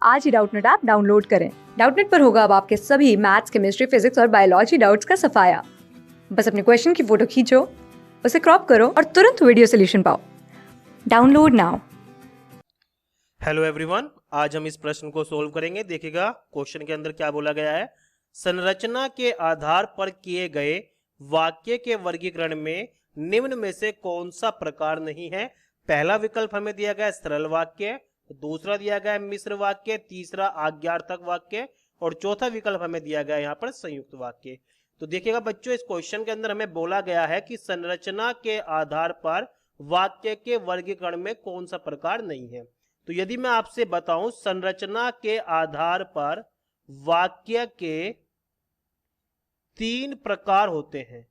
आज ही Doubtnut app download करें। Doubtnut पर होगा अब आपके सभी मैथ्स, केमिस्ट्री, फिजिक्स और बायोलॉजी डाउट्स का सफाया। बस अपने क्वेश्चन की फोटो खींचो, उसे क्रॉप करो और तुरंत वीडियो सोल्यूशन पाओ। Download now. हेलो एवरीवन, आज हम इस प्रश्न को सोल्व करेंगे। देखिएगा क्वेश्चन के अंदर क्या बोला गया है। संरचना के आधार पर किए गए वाक्य के वर्गीकरण में निम्न में से कौन सा प्रकार नहीं है। पहला विकल्प हमें दिया गया है सरल वाक्य, दूसरा दिया गया है मिश्र वाक्य, तीसरा आज्ञार्थक वाक्य और चौथा विकल्प हमें दिया गया है यहाँ पर संयुक्त वाक्य। तो देखिएगा बच्चों, इस क्वेश्चन के अंदर हमें बोला गया है कि संरचना के आधार पर वाक्य के वर्गीकरण में कौन सा प्रकार नहीं है। तो यदि मैं आपसे बताऊं संरचना के आधार पर वाक्य के 3 प्रकार होते हैं,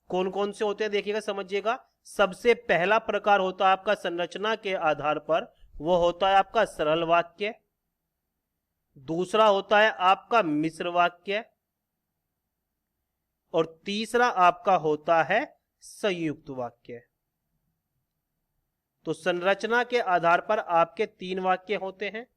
कौन कौन से होते हैं देखिएगा, समझिएगा। सबसे पहला प्रकार होता है आपका संरचना के आधार पर, वो होता है आपका सरल वाक्य। दूसरा होता है आपका मिश्र वाक्य और तीसरा आपका होता है संयुक्त वाक्य। तो संरचना के आधार पर आपके 3 वाक्य होते हैं,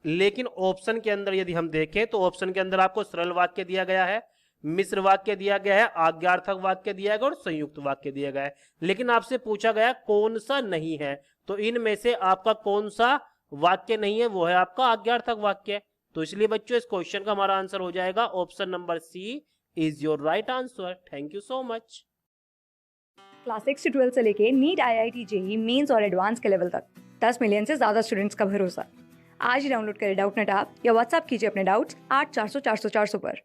लेकिन ऑप्शन के अंदर यदि हम देखें तो ऑप्शन के अंदर आपको सरल वाक्य दिया गया है, मिश्र वाक्य दिया गया है, आज्ञार्थक वाक्य दिया गया और संयुक्त वाक्य दिया गया है। लेकिन आपसे पूछा गया कौन सा नहीं है, तो इनमें से आपका कौन सा वाक्य नहीं है, वो है आपका आज्ञार्थक वाक्य। तो इसलिए बच्चों इस क्वेश्चन का हमारा आंसर हो जाएगा option number C is your right answer. Thank you so much. Class 6 से 12 से लेके नीट, IIT, JEE मेंस और एडवांस के लेवल तक 10 मिलियन से ज्यादा स्टूडेंट्स का भरोसा। आज ही डाउनलोड करें डाउटनेट ऐप या व्हाट्सएप कीजिए अपने डाउट्स 8400 400 400 पर।